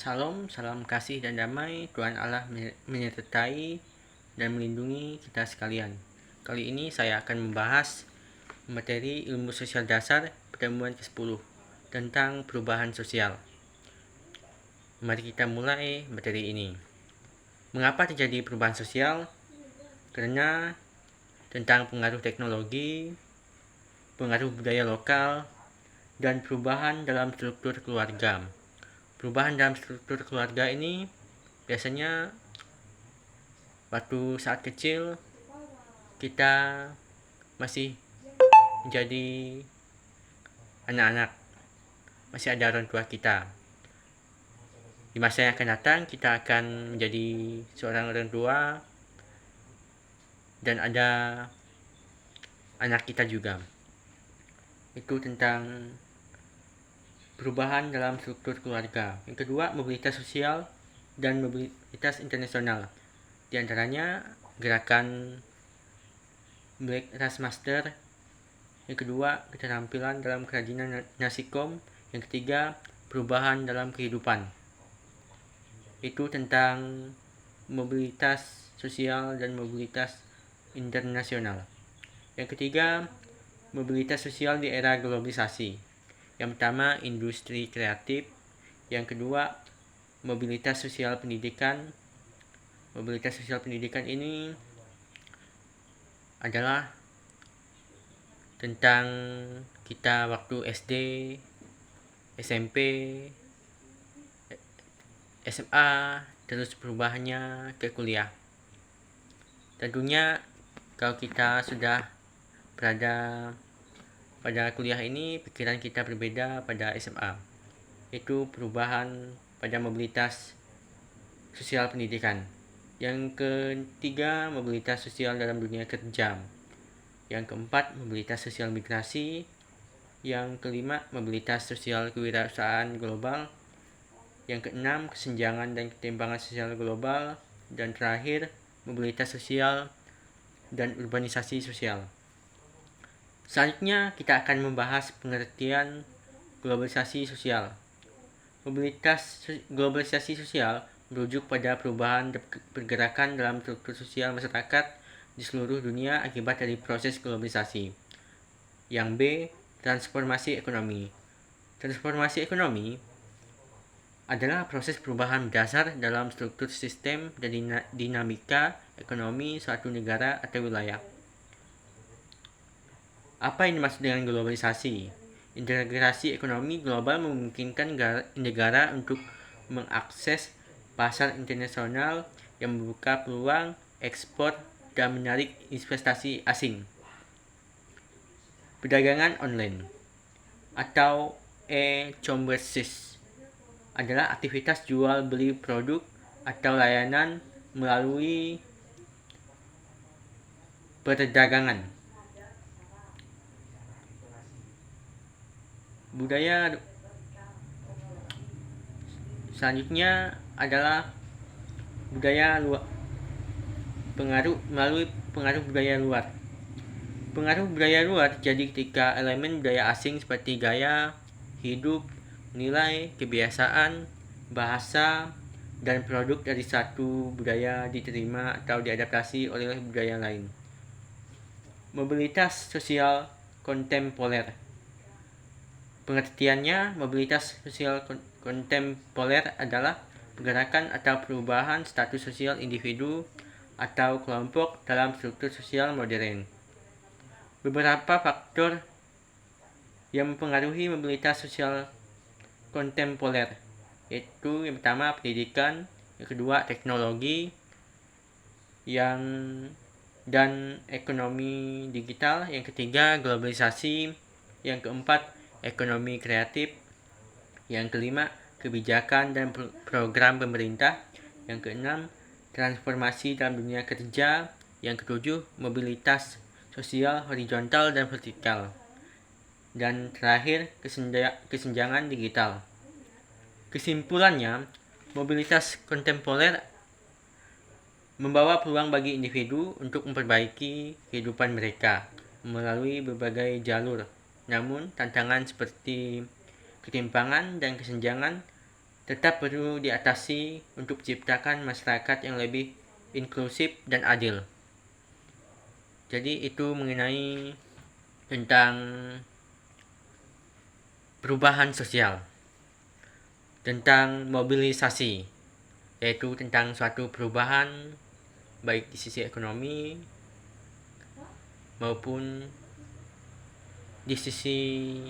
Salam, salam kasih dan damai. Tuhan Allah menyertai dan melindungi kita sekalian. Kali ini saya akan membahas materi ilmu sosial dasar pertemuan ke-10 tentang perubahan sosial. Mari kita mulai materi ini. Mengapa terjadi perubahan sosial? Karena tentang pengaruh teknologi, pengaruh budaya lokal, dan perubahan dalam struktur keluarga. Perubahan dalam struktur keluarga ini biasanya waktu saat kecil kita masih menjadi anak-anak, masih ada orang tua kita. Di masa yang akan datang kita akan menjadi seorang orang tua dan ada anak kita juga. Itu tentang perubahan dalam struktur keluarga. Yang kedua, mobilitas sosial dan mobilitas internasional. Di antaranya gerakan Black Ras Master. Yang kedua, keterampilan dalam kerajinan nasikom. Yang ketiga, perubahan dalam kehidupan. Itu tentang mobilitas sosial dan mobilitas internasional. Yang ketiga, mobilitas sosial di era globalisasi. Yang pertama, industri kreatif. Yang kedua, mobilitas sosial pendidikan. Mobilitas sosial pendidikan ini adalah tentang kita waktu SD, SMP, SMA, terus perubahannya ke kuliah. Tentunya kalau kita sudah berada pada kuliah ini, pikiran kita berbeda pada SMA. Itu perubahan pada mobilitas sosial pendidikan. Yang ketiga, mobilitas sosial dalam dunia kerja. Yang keempat, mobilitas sosial migrasi. Yang kelima, mobilitas sosial kewirausahaan global. Yang keenam, kesenjangan dan ketimpangan sosial global. Dan terakhir, mobilitas sosial dan urbanisasi sosial. Selanjutnya kita akan membahas pengertian globalisasi sosial. Globalisasi sosial merujuk pada perubahan pergerakan dalam struktur sosial masyarakat di seluruh dunia akibat dari proses globalisasi. Yang B, transformasi ekonomi. Transformasi ekonomi adalah proses perubahan dasar dalam struktur sistem dan dinamika ekonomi suatu negara atau wilayah. Apa yang dimaksud dengan globalisasi? Integrasi ekonomi global memungkinkan negara untuk mengakses pasar internasional yang membuka peluang ekspor dan menarik investasi asing. Perdagangan online atau e-commerce adalah aktivitas jual beli produk atau layanan melalui perdagangan. Budaya selanjutnya adalah budaya luar, melalui pengaruh budaya luar. Pengaruh budaya luar terjadi ketika elemen budaya asing seperti gaya hidup, nilai, kebiasaan, bahasa, dan produk dari satu budaya diterima atau diadaptasi oleh budaya lain. Mobilitas sosial kontemporer. Pengertiannya, mobilitas sosial kontemporer adalah pergerakan atau perubahan status sosial individu atau kelompok dalam struktur sosial modern. Beberapa faktor yang mempengaruhi mobilitas sosial kontemporer, yaitu yang pertama pendidikan, yang kedua teknologi, dan ekonomi digital, yang ketiga globalisasi, yang keempat ekonomi kreatif, yang kelima kebijakan dan program pemerintah, yang keenam transformasi dalam dunia kerja, yang ketujuh mobilitas sosial horizontal dan vertikal, dan terakhir kesenjangan digital. Kesimpulannya, mobilitas kontemporer membawa peluang bagi individu untuk memperbaiki kehidupan mereka melalui berbagai jalur. Namun, tantangan seperti ketimpangan dan kesenjangan tetap perlu diatasi untuk menciptakan masyarakat yang lebih inklusif dan adil. Jadi itu mengenai tentang perubahan sosial, tentang mobilisasi, yaitu tentang suatu perubahan baik di sisi ekonomi maupun di sisi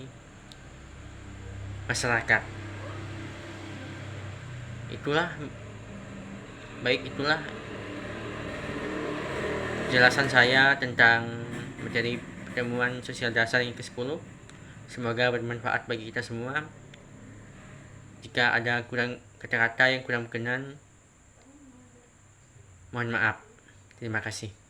masyarakat. Itulah penjelasan saya tentang materi pertemuan sosial dasar yang ke-10. Semoga bermanfaat bagi kita semua. Jika ada kata-kata yang kurang berkenan, mohon maaf. Terima kasih.